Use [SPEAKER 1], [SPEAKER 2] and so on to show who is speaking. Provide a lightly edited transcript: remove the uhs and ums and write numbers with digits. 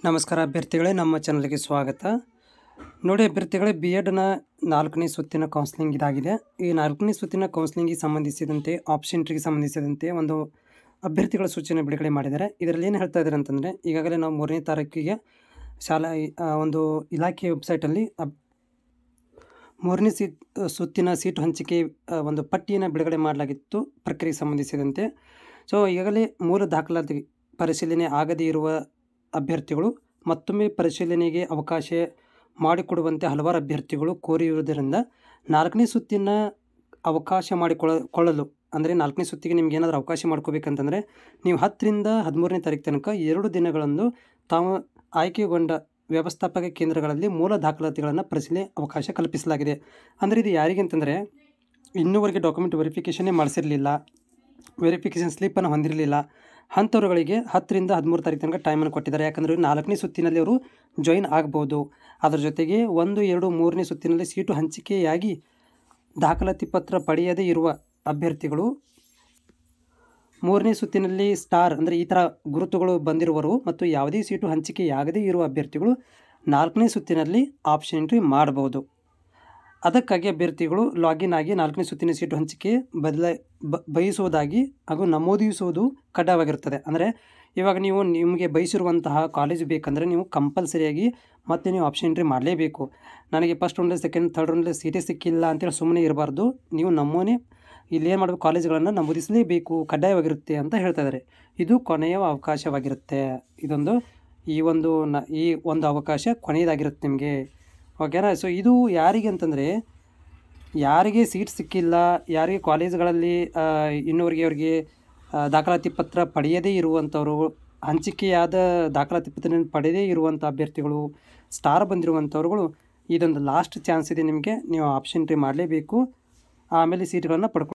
[SPEAKER 1] ನಮಸ್ಕಾರ ಅಭ್ಯರ್ಥಿಗಳೇ, ನಮ್ಮ ಚಾನಲ್ಗೆ ಸ್ವಾಗತ. ನೋಡಿ ಅಭ್ಯರ್ಥಿಗಳೇ, ಬಿ ಎಡ್ನ 4ನೇ ಸುತ್ತಿನ ಕೌನ್ಸಿಲಿಂಗ್ ಇದಾಗಿದೆ. ಈ 4ನೇ ಸುತ್ತಿನ ಕೌನ್ಸಿಲಿಂಗಿಗೆ ಸಂಬಂಧಿಸಿದಂತೆ ಆಪ್ಷನ್ ಎಂಟ್ರಿಗೆ ಸಂಬಂಧಿಸಿದಂತೆ ಒಂದು ಅಭ್ಯರ್ಥಿಗಳ ಸೂಚನೆ ಬಿಡುಗಡೆ ಮಾಡಿದ್ದಾರೆ. ಇದರಲ್ಲಿ ಏನು ಹೇಳ್ತಾ ಇದ್ದಾರೆ ಅಂತಂದರೆ, ಈಗಾಗಲೇ ನಾವು 3ನೇ ತಾರೀಕಿಗೆ ಶಾಲಾ ಒಂದು ಇಲಾಖೆ ವೆಬ್ಸೈಟಲ್ಲಿ 3ನೇ ಸುತ್ತಿನ ಸೀಟು ಹಂಚಿಕೆ ಒಂದು ಪಟ್ಟಿಯನ್ನು ಬಿಡುಗಡೆ ಮಾಡಲಾಗಿತ್ತು ಪ್ರಕ್ರಿಯೆಗೆ ಸಂಬಂಧಿಸಿದಂತೆ. ಸೊ ಈಗಾಗಲೇ ಮೂಲ ದಾಖಲಾತಿ ಪರಿಶೀಲನೆ ಆಗದೇ ಇರುವ ಅಭ್ಯರ್ಥಿಗಳು ಮತ್ತೊಮ್ಮೆ ಪರಿಶೀಲನೆಗೆ ಅವಕಾಶ ಮಾಡಿಕೊಡುವಂತೆ ಹಲವಾರು ಅಭ್ಯರ್ಥಿಗಳು ಕೋರಿರುವುದರಿಂದ 4ನೇ ಸುತ್ತಿನ ಅವಕಾಶ ಮಾಡಿಕೊಳ್ಳಲು ಅಂದರೆ 4ನೇ ಸುತ್ತಿಗೆ ನಿಮ್ಗೆ ಏನಾದರೂ ಅವಕಾಶ ಮಾಡ್ಕೋಬೇಕಂತಂದರೆ ನೀವು 10ರಿಂದ 13ನೇ ತಾರೀಕು ತನಕ 2 ದಿನಗಳಂದು ತಾವು ಆಯ್ಕೆಗೊಂಡ ವ್ಯವಸ್ಥಾಪಕ ಕೇಂದ್ರಗಳಲ್ಲಿ ಮೂಲ ದಾಖಲಾತಿಗಳನ್ನು ಪರಿಶೀಲನೆ ಅವಕಾಶ ಕಲ್ಪಿಸಲಾಗಿದೆ. ಅಂದರೆ ಇದು ಯಾರಿಗೆ ಅಂತಂದರೆ, ಇನ್ನೂವರೆಗೆ ಡಾಕ್ಯುಮೆಂಟ್ ವೆರಿಫಿಕೇಷನ್ನೇ ಮಾಡಿಸಿರಲಿಲ್ಲ, ವೆರಿಫಿಕೇಷನ್ ಸ್ಲಿಪ್ಪನ್ನು ಹೊಂದಿರಲಿಲ್ಲ ಅಂಥವ್ರುಗಳಿಗೆ 10ರಿಂದ 13 ತಾರೀಕು ತನಕ ಟೈಮನ್ನು ಕೊಟ್ಟಿದ್ದಾರೆ. ಯಾಕಂದರೆ 4ನೇ ಸುತ್ತಿನಲ್ಲಿ ಅವರು ಜಾಯಿನ್ ಆಗ್ಬೋದು. ಅದರ ಜೊತೆಗೆ 1, 2, 3ನೇ ಸುತ್ತಿನಲ್ಲಿ ಸೀಟು ಹಂಚಿಕೆಯಾಗಿ ದಾಖಲಾತಿ ಪತ್ರ ಪಡೆಯದೇ ಇರುವ ಅಭ್ಯರ್ಥಿಗಳು 3ನೇ ಸುತ್ತಿನಲ್ಲಿ ಸ್ಟಾರ್ ಅಂದರೆ ಈ ಥರ ಗುರುತುಗಳು ಬಂದಿರುವರು ಮತ್ತು ಯಾವುದೇ ಸೀಟು ಹಂಚಿಕೆಯಾಗದೇ ಇರುವ ಅಭ್ಯರ್ಥಿಗಳು 4ನೇ ಸುತ್ತಿನಲ್ಲಿ ಆಪ್ಷನ್ ಎಂಟ್ರಿ ಮಾಡ್ಬೋದು. ಅದಕ್ಕಾಗಿ ಅಭ್ಯರ್ಥಿಗಳು ಲಾಗಿನ್ ಆಗಿ 4ನೇ ಸುತ್ತಿನ ಸೀಟು ಹಂಚಿಕೆ ಬಯಸುವುದಾಗಿ ಹಾಗೂ ನಮೂದಿಸುವುದು ಕಡ್ಡಾಯವಾಗಿರುತ್ತದೆ. ಅಂದರೆ ಇವಾಗ ನಿಮಗೆ ಬಯಸಿರುವಂತಹ ಕಾಲೇಜು ಬೇಕಂದರೆ ನೀವು ಕಂಪಲ್ಸರಿಯಾಗಿ ಮತ್ತೆ ನೀವು ಆಪ್ಷನ್ ಎಂಟ್ರಿ ಮಾಡಲೇಬೇಕು. ನನಗೆ ಫಸ್ಟ್ ರೌಂಡಲ್ಲಿ ಸೆಕೆಂಡ್ ಥರ್ಡ್ ರೌಂಡಲ್ಲಿ ಸೀಟೇ ಸಿಕ್ಕಿಲ್ಲ ಅಂತೇಳಿ ಸುಮ್ಮನೆ ಇರಬಾರ್ದು. ನೀವು ನಮೂನೆ ಇಲ್ಲೇನು ಮಾಡಬೇಕು, ಕಾಲೇಜುಗಳನ್ನು ನಮೂದಿಸಲೇಬೇಕು, ಕಡ್ಡಾಯವಾಗಿರುತ್ತೆ ಅಂತ ಹೇಳ್ತಾ ಇದ್ದಾರೆ. ಇದು ಕೊನೆಯ ಅವಕಾಶವಾಗಿರುತ್ತೆ. ಈ ಒಂದು ಅವಕಾಶ ಕೊನೆಯದಾಗಿರುತ್ತೆ ನಿಮಗೆ, ಓಕೆನಾ. ಸೊ ಇದು ಯಾರಿಗೆ ಅಂತಂದರೆ, ಯಾರಿಗೆ ಸೀಟ್ ಸಿಕ್ಕಿಲ್ಲ, ಯಾರಿಗೆ ಕಾಲೇಜುಗಳಲ್ಲಿ ಇನ್ನೂವರೆಗೆ ಅವರಿಗೆ ದಾಖಲಾತಿ ಪತ್ರ ಪಡೆಯದೇ ಇರುವಂಥವ್ರು, ಹಂಚಿಕೆಯಾದ ದಾಖಲಾತಿ ಪತ್ರ ಪಡೆಯದೇ ಇರುವಂಥ ಅಭ್ಯರ್ಥಿಗಳು, ಸ್ಟಾರ್ ಬಂದಿರುವಂಥವ್ರುಗಳು, ಇದೊಂದು ಲಾಸ್ಟ್ ಚಾನ್ಸ್ ಇದೆ ನಿಮಗೆ. ನೀವು ಆಪ್ಷನ್ ಎಂಟ್ರಿ ಮಾಡಲೇಬೇಕು, ಆಮೇಲೆ ಸೀಟ್ಗಳನ್ನು